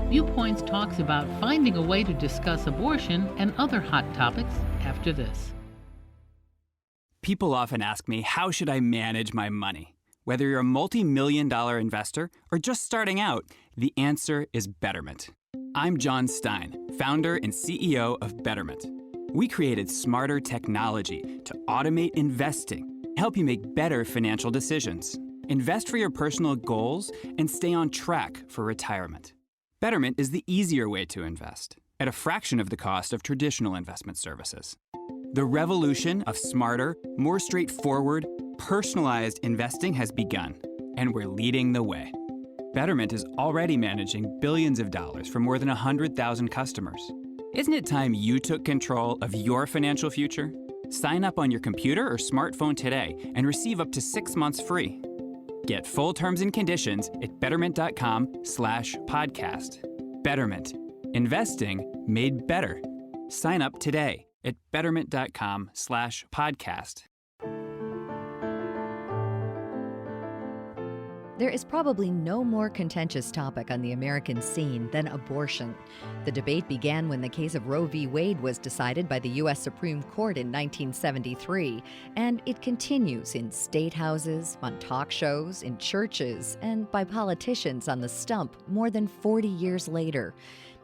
Viewpoints talks about finding a way to discuss abortion and other hot topics after this. People often ask me, how should I manage my money? Whether you're a multi-million-dollar investor or just starting out, the answer is Betterment. I'm John Stein, founder and CEO of Betterment. We created smarter technology to automate investing, help you make better financial decisions, invest for your personal goals, and stay on track for retirement. Betterment is the easier way to invest, at a fraction of the cost of traditional investment services. The revolution of smarter, more straightforward, personalized investing has begun, and we're leading the way. Betterment is already managing billions of dollars for more than 100,000 customers. Isn't it time you took control of your financial future? Sign up on your computer or smartphone today and receive up to 6 months free. Get full terms and conditions at betterment.com/podcast. Betterment. Investing made better. Sign up today at betterment.com/podcast. There is probably no more contentious topic on the American scene than abortion. The debate began when the case of Roe v. Wade was decided by the U.S. Supreme Court in 1973, and it continues in state houses, on talk shows, in churches, and by politicians on the stump more than 40 years later.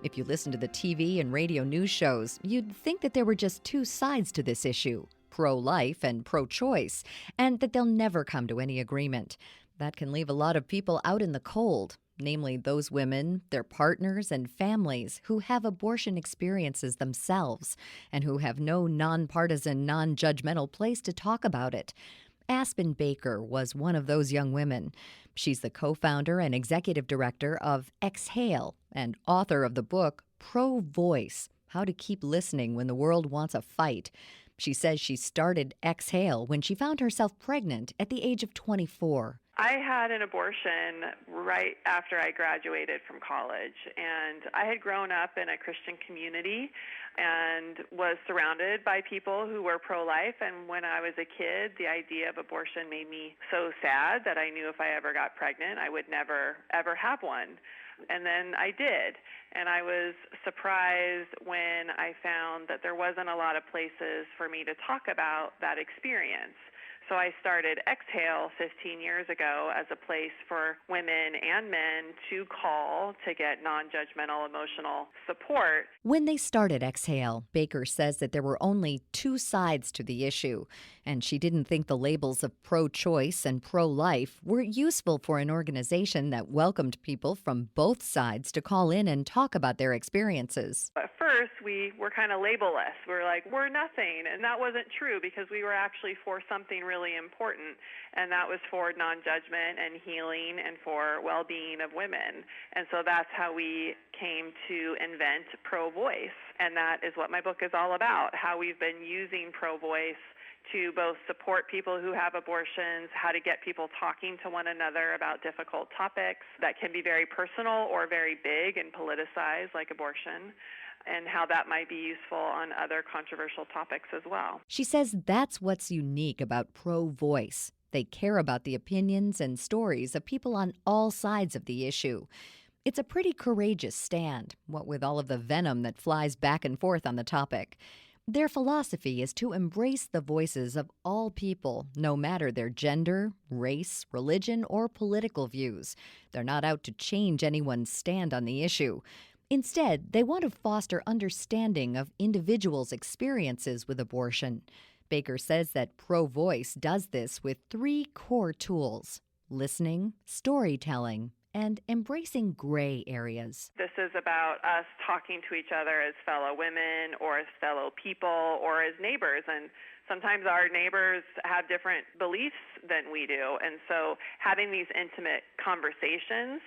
If you listen to the TV and radio news shows, you'd think that there were just two sides to this issue, pro-life and pro-choice, and that they'll never come to any agreement. That can leave a lot of people out in the cold, namely those women, their partners, and families who have abortion experiences themselves and who have no nonpartisan, non-judgmental place to talk about it. Aspen Baker was one of those young women. She's the co-founder and executive director of Exhale and author of the book Pro-Voice, How to Keep Listening When the World Wants a Fight. She says she started Exhale when she found herself pregnant at the age of 24. I had an abortion right after I graduated from college, and I had grown up in a Christian community and was surrounded by people who were pro-life, and when I was a kid, the idea of abortion made me so sad that I knew if I ever got pregnant, I would never, ever have one. And then I did, and I was surprised when I found that there wasn't a lot of places for me to talk about that experience. So I started Exhale 15 years ago as a place for women and men to call to get non-judgmental emotional support. When they started Exhale, Baker says that there were only two sides to the issue, and she didn't think the labels of pro-choice and pro-life were useful for an organization that welcomed people from both sides to call in and talk about their experiences. At first, we were kind of labelless. We were like, we're nothing, and that wasn't true because we were actually for something really important, and that was for non-judgment and healing and for well-being of women. And so that's how we came to invent Pro-Voice, and that is what my book is all about, how we've been using Pro-Voice to both support people who have abortions, how to get people talking to one another about difficult topics that can be very personal or very big and politicized, like abortion, and how that might be useful on other controversial topics as well. She says that's what's unique about Pro-Voice. They care about the opinions and stories of people on all sides of the issue. It's a pretty courageous stand, what with all of the venom that flies back and forth on the topic. Their philosophy is to embrace the voices of all people, no matter their gender, race, religion, or political views. They're not out to change anyone's stand on the issue. Instead, they want to foster understanding of individuals' experiences with abortion. Baker says that Pro-Voice does this with three core tools: listening, storytelling, and embracing gray areas. This is about us talking to each other as fellow women or as fellow people or as neighbors. And sometimes our neighbors have different beliefs than we do. And so having these intimate conversations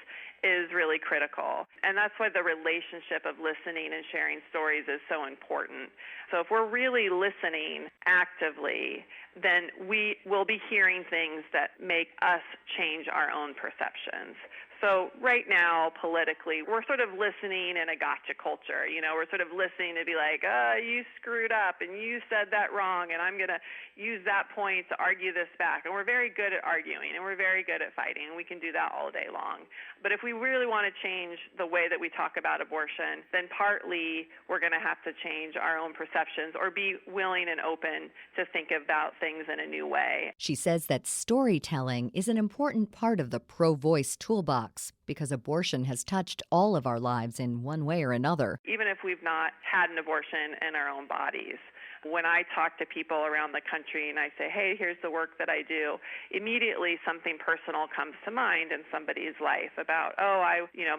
is really critical. And that's why the relationship of listening and sharing stories is so important. So if we're really listening actively, then we will be hearing things that make us change our own perceptions. So right now, politically, we're sort of listening in a gotcha culture. You know, we're sort of listening to be like, you screwed up and you said that wrong, and I'm going to use that point to argue this back. And we're very good at arguing, and we're very good at fighting, and we can do that all day long. But if we really want to change the way that we talk about abortion, then partly we're going to have to change our own perceptions or be willing and open to think about things in a new way. She says that storytelling is an important part of the pro-voice toolbox because abortion has touched all of our lives in one way or another. Even if we've not had an abortion in our own bodies. When I talk to people around the country and I say, hey, here's the work that I do, immediately something personal comes to mind in somebody's life about,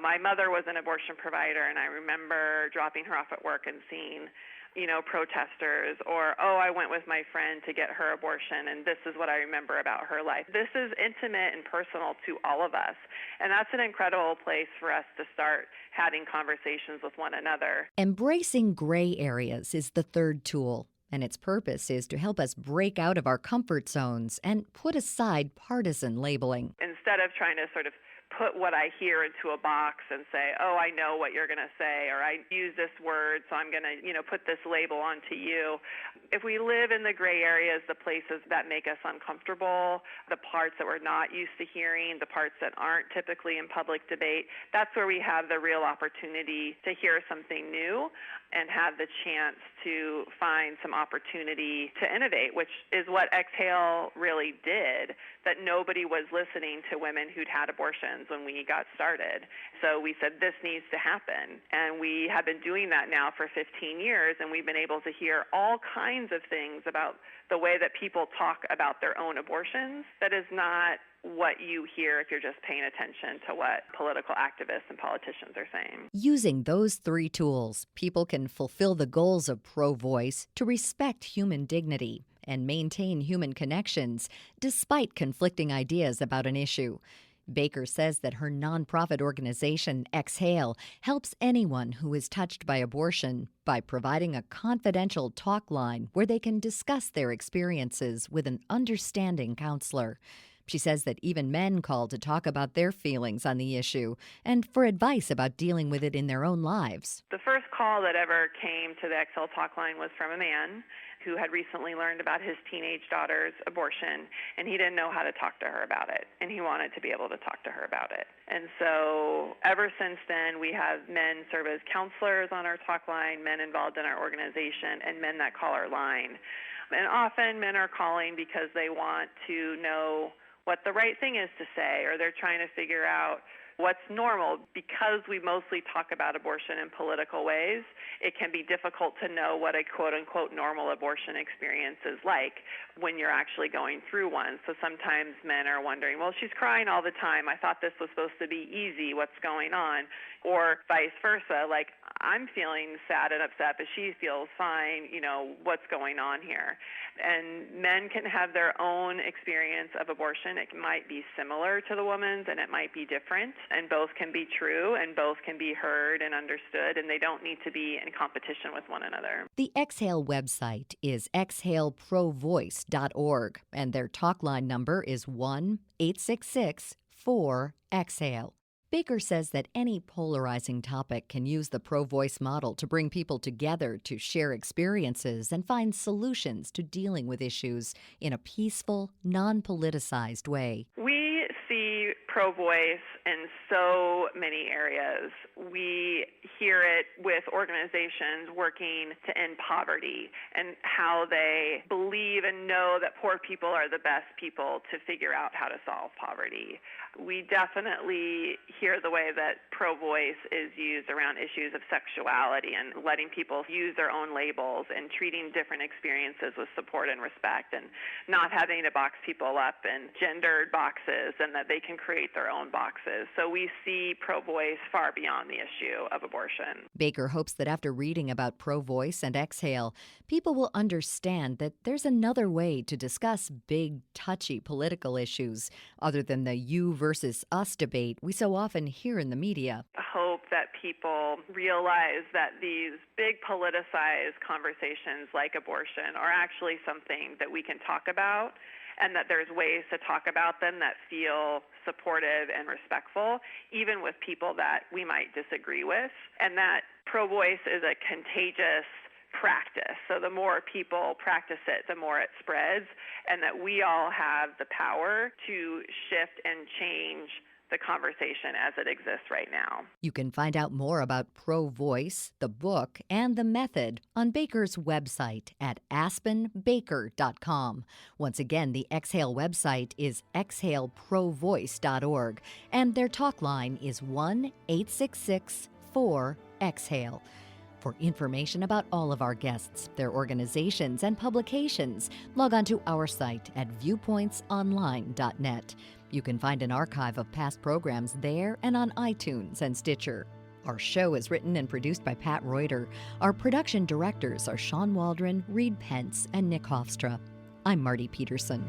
my mother was an abortion provider and I remember dropping her off at work and seeing protesters, or, I went with my friend to get her abortion, and this is what I remember about her life. This is intimate and personal to all of us, and that's an incredible place for us to start having conversations with one another. Embracing gray areas is the third tool, and its purpose is to help us break out of our comfort zones and put aside partisan labeling. Instead of trying to sort of put what I hear into a box and say, I know what you're going to say, or I use this word, so I'm going to, put this label onto you. If we live in the gray areas, the places that make us uncomfortable, the parts that we're not used to hearing, the parts that aren't typically in public debate, that's where we have the real opportunity to hear something new and have the chance to find some opportunity to innovate, which is what Exhale really did, that nobody was listening to women who'd had abortions when we got started. So we said, this needs to happen. And we have been doing that now for 15 years, and we've been able to hear all kinds of things about the way that people talk about their own abortions that is not what you hear if you're just paying attention to what political activists and politicians are saying. Using those three tools, people can fulfill the goals of pro-voice to respect human dignity and maintain human connections despite conflicting ideas about an issue. Baker says that her nonprofit organization, Exhale, helps anyone who is touched by abortion by providing a confidential talk line where they can discuss their experiences with an understanding counselor. She says that even men call to talk about their feelings on the issue and for advice about dealing with it in their own lives. The first call that ever came to the Exhale Talk Line was from a man who had recently learned about his teenage daughter's abortion, and he didn't know how to talk to her about it, and he wanted to be able to talk to her about it. And so ever since then, we have men serve as counselors on our talk line, men involved in our organization, and men that call our line. And often men are calling because they want to know what the right thing is to say, or they're trying to figure out what's normal. Because we mostly talk about abortion in political ways, it can be difficult to know what a quote-unquote normal abortion experience is like when you're actually going through one. So sometimes men are wondering, well, she's crying all the time. I thought this was supposed to be easy. What's going on? Or vice versa, like, I'm feeling sad and upset, but she feels fine. What's going on here? And men can have their own experience of abortion. It might be similar to the woman's, and it might be different. And both can be true, and both can be heard and understood, and they don't need to be in competition with one another. The Exhale website is exhaleprovoice.org, and their talk line number is 1-866-4-EXHALE. Baker says that any polarizing topic can use the pro-voice model to bring people together to share experiences and find solutions to dealing with issues in a peaceful, non-politicized way. We see pro-voice in so many areas. We hear it with organizations working to end poverty and how they believe and know that poor people are the best people to figure out how to solve poverty. We definitely hear the way that pro-voice is used around issues of sexuality and letting people use their own labels and treating different experiences with support and respect and not having to box people up in gendered boxes and that they can create their own boxes. So we see pro-voice far beyond the issue of abortion. Baker hopes that after reading about pro-voice and Exhale, people will understand that there's another way to discuss big, touchy political issues other than the you versus us debate we so often hear in the media. I hope that people realize that these big politicized conversations like abortion are actually something that we can talk about, and that there's ways to talk about them that feel supportive and respectful, even with people that we might disagree with, and that pro-voice is a contagious practice. So the more people practice it, the more it spreads, and that we all have the power to shift and change the conversation as it exists right now. You can find out more about Pro-Voice, the book, and the method on Baker's website at aspenbaker.com. Once again, the Exhale website is exhaleprovoice.org, and their talk line is 1-866-4-EXHALE. For information about all of our guests, their organizations, and publications, log on to our site at viewpointsonline.net. You can find an archive of past programs there and on iTunes and Stitcher. Our show is written and produced by Pat Reuter. Our production directors are Sean Waldron, Reed Pence, and Nick Hofstra. I'm Marty Peterson.